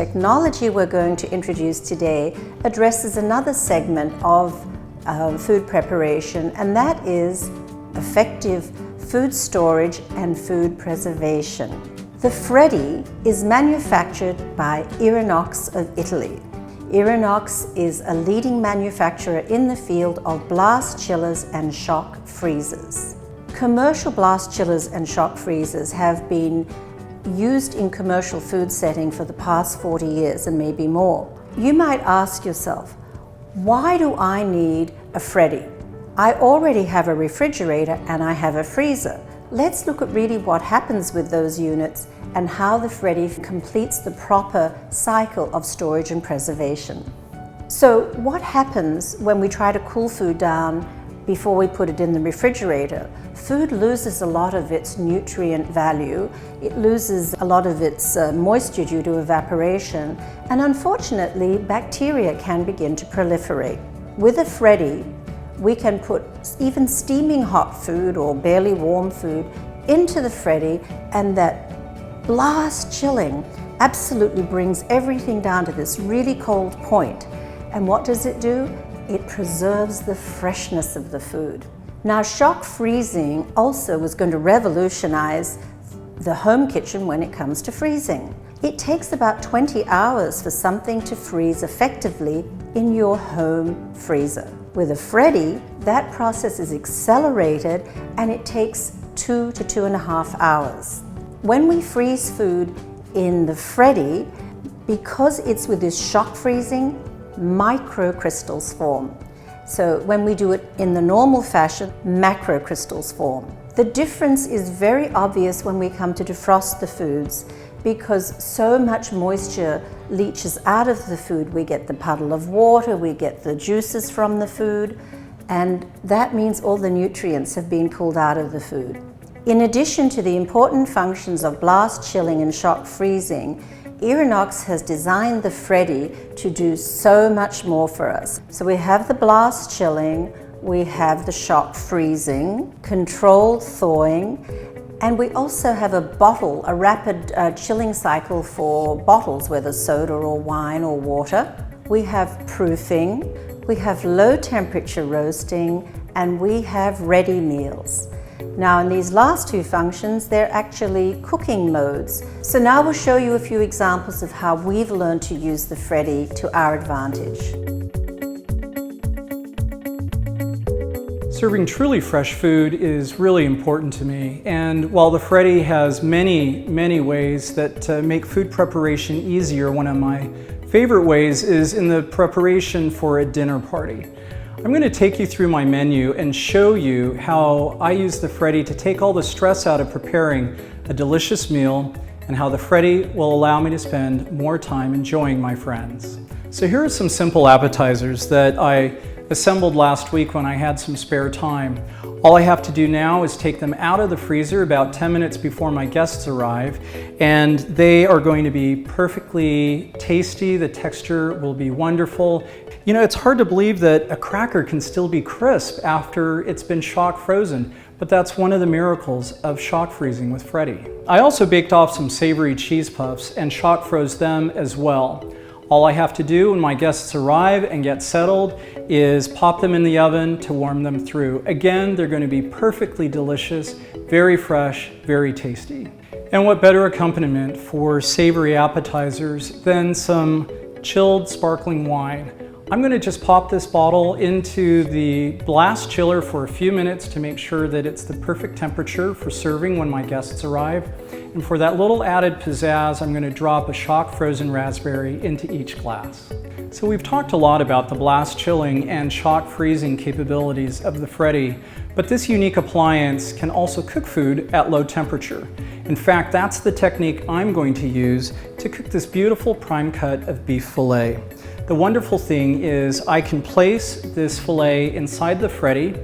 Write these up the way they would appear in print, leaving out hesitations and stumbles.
technology we're going to introduce today addresses another segment of food preparation, and that is effective food storage and food preservation. The Freddy is manufactured by Irinox of Italy. Irinox is a leading manufacturer in the field of blast chillers and shock freezers. Commercial blast chillers and shock freezers have been used in commercial food setting for the past 40 years and maybe more. You might ask yourself, why do I need a Freddy? I already have a refrigerator and I have a freezer. Let's look at really what happens with those units and how the Freddy completes the proper cycle of storage and preservation. So what happens when we try to cool food down before we put it in the refrigerator? Food loses a lot of its nutrient value. It loses a lot of its moisture due to evaporation, and unfortunately, bacteria can begin to proliferate. With a Freddy, we can put even steaming hot food or barely warm food into the Freddy, and that blast chilling absolutely brings everything down to this really cold point. And what does it do? It preserves the freshness of the food. Now, shock freezing also was going to revolutionize the home kitchen when it comes to freezing. It takes about 20 hours for something to freeze effectively in your home freezer. With a Freddy, that process is accelerated and it takes 2 to 2.5 hours. When we freeze food in the Freddy, because it's with this shock freezing, microcrystals form. So when we do it in the normal fashion, macrocrystals form. The difference is very obvious when we come to defrost the foods, because so much moisture leaches out of the food. We get the puddle of water, we get the juices from the food, and that means all the nutrients have been pulled out of the food. In addition to the important functions of blast chilling and shock freezing, Irinox has designed the Freddy to do so much more for us. So we have the blast chilling, we have the shock freezing, controlled thawing, and we also have a bottle, a rapid chilling cycle for bottles, whether soda or wine or water. We have proofing, we have low temperature roasting, and we have ready meals. Now, in these last two functions, they're actually cooking modes. So now we'll show you a few examples of how we've learned to use the Freddy to our advantage. Serving truly fresh food is really important to me, and while the Freddy has many ways that make food preparation easier, one of my favorite ways is in the preparation for a dinner party. I'm going to take you through my menu and show you how I use the Freddy to take all the stress out of preparing a delicious meal, and how the Freddy will allow me to spend more time enjoying my friends. So here are some simple appetizers that I assembled last week when I had some spare time. All I have to do now is take them out of the freezer about 10 minutes before my guests arrive, and they are going to be perfectly tasty. The texture will be wonderful. You know, it's hard to believe that a cracker can still be crisp after it's been shock frozen, but that's one of the miracles of shock freezing with Freddy. I also baked off some savory cheese puffs and shock froze them as well. All I have to do when my guests arrive and get settled is pop them in the oven to warm them through. Again, they're going to be perfectly delicious, very fresh, very tasty. And what better accompaniment for savory appetizers than some chilled sparkling wine? I'm going to just pop this bottle into the blast chiller for a few minutes to make sure that it's the perfect temperature for serving when my guests arrive. And for that little added pizzazz, I'm going to drop a shock frozen raspberry into each glass. So we've talked a lot about the blast chilling and shock freezing capabilities of the Freddy, but this unique appliance can also cook food at low temperature. In fact, that's the technique I'm going to use to cook this beautiful prime cut of beef fillet. The wonderful thing is I can place this fillet inside the Freddy,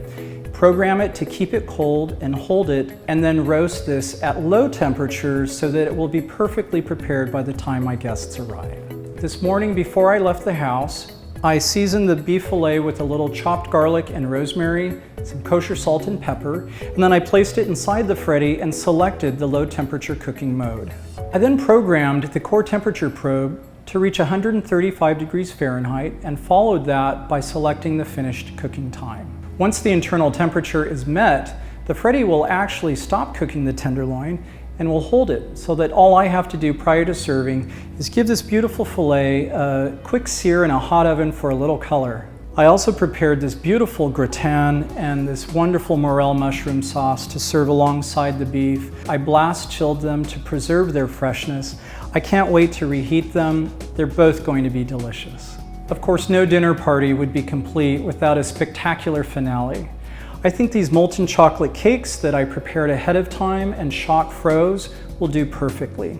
program it to keep it cold and hold it, and then roast this at low temperatures so that it will be perfectly prepared by the time my guests arrive. This morning before I left the house, I seasoned the beef fillet with a little chopped garlic and rosemary, some kosher salt and pepper, and then I placed it inside the Freddy and selected the low temperature cooking mode. I then programmed the core temperature probe to reach 135 degrees Fahrenheit and followed that by selecting the finished cooking time. Once the internal temperature is met, the Freddy will actually stop cooking the tenderloin and will hold it so that all I have to do prior to serving is give this beautiful filet a quick sear in a hot oven for a little color. I also prepared this beautiful gratin and this wonderful morel mushroom sauce to serve alongside the beef. I blast chilled them to preserve their freshness. I can't wait to reheat them. They're both going to be delicious. Of course, no dinner party would be complete without a spectacular finale. I think these molten chocolate cakes that I prepared ahead of time and shock froze will do perfectly.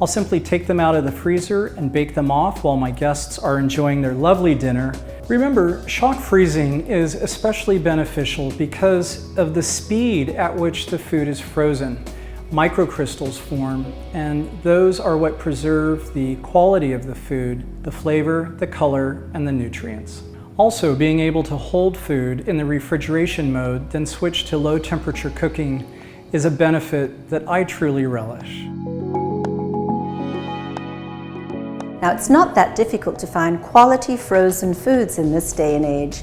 I'll simply take them out of the freezer and bake them off while my guests are enjoying their lovely dinner. Remember, shock freezing is especially beneficial because of the speed at which the food is frozen. Microcrystals form, and those are what preserve the quality of the food, the flavor, the color, and the nutrients. Also, being able to hold food in the refrigeration mode, then switch to low temperature cooking is a benefit that I truly relish. Now, it's not that difficult to find quality frozen foods in this day and age,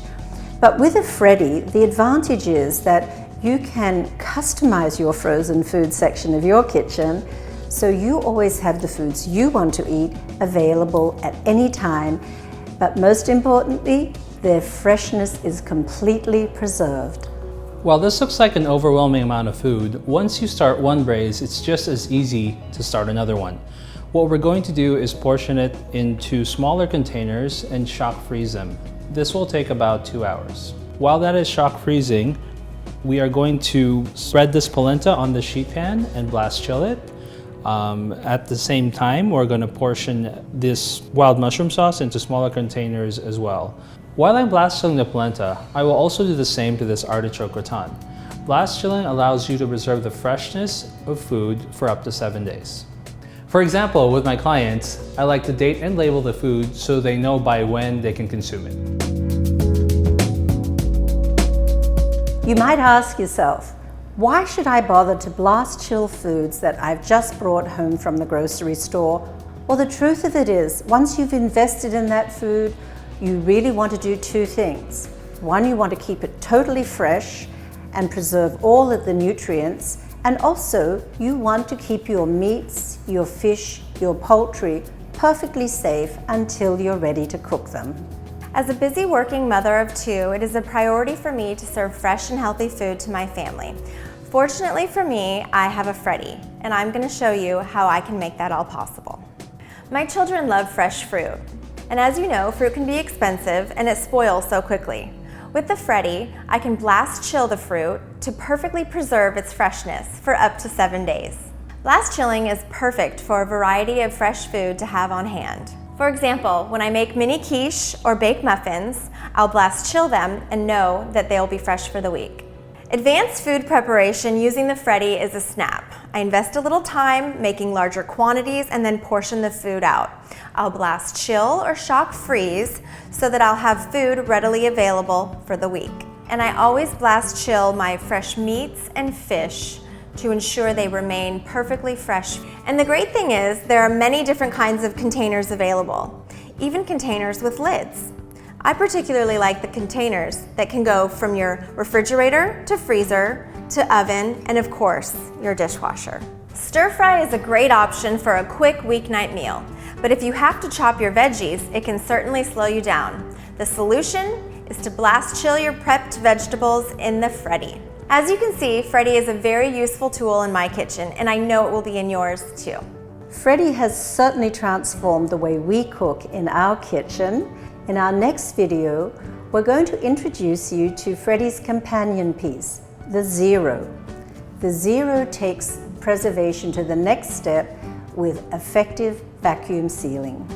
but with a Freddy, the advantage is that you can customize your frozen food section of your kitchen so you always have the foods you want to eat available at any time, but most importantly, their freshness is completely preserved. While this looks like an overwhelming amount of food, once you start one braise, it's just as easy to start another one. What we're going to do is portion it into smaller containers and shock freeze them. This will take about 2 hours. While that is shock freezing, we are going to spread this polenta on the sheet pan and blast chill it. At the same time, we're going to portion this wild mushroom sauce into smaller containers as well. While I'm blast chilling the polenta, I will also do the same to this artichoke gratin. Blast chilling allows you to preserve the freshness of food for up to 7 days. For example, with my clients, I like to date and label the food so they know by when they can consume it. You might ask yourself, why should I bother to blast chill foods that I've just brought home from the grocery store? Well, the truth of it is, once you've invested in that food, you really want to do two things. One, you want to keep it totally fresh and preserve all of the nutrients. And also, you want to keep your meats, your fish, your poultry perfectly safe until you're ready to cook them. As a busy working mother of two, it is a priority for me to serve fresh and healthy food to my family. Fortunately for me, I have a Freddy, and I'm going to show you how I can make that all possible. My children love fresh fruit, and as you know, fruit can be expensive and it spoils so quickly. With the Freddy, I can blast chill the fruit to perfectly preserve its freshness for up to 7 days. Blast chilling is perfect for a variety of fresh food to have on hand. For example, when I make mini quiche or bake muffins, I'll blast chill them and know that they'll be fresh for the week. Advanced food preparation using the Freddy is a snap. I invest a little time making larger quantities and then portion the food out. I'll blast chill or shock freeze so that I'll have food readily available for the week. And I always blast chill my fresh meats and fish to ensure they remain perfectly fresh. And the great thing is, there are many different kinds of containers available, even containers with lids. I particularly like the containers that can go from your refrigerator to freezer to oven and of course, your dishwasher. Stir fry is a great option for a quick weeknight meal, but if you have to chop your veggies, it can certainly slow you down. The solution is to blast chill your prepped vegetables in the Freddy. As you can see, Freddy is a very useful tool in my kitchen, and I know it will be in yours too. Freddy has certainly transformed the way we cook in our kitchen. In our next video, we're going to introduce you to Freddy's companion piece, the Zero. The Zero takes preservation to the next step with effective vacuum sealing.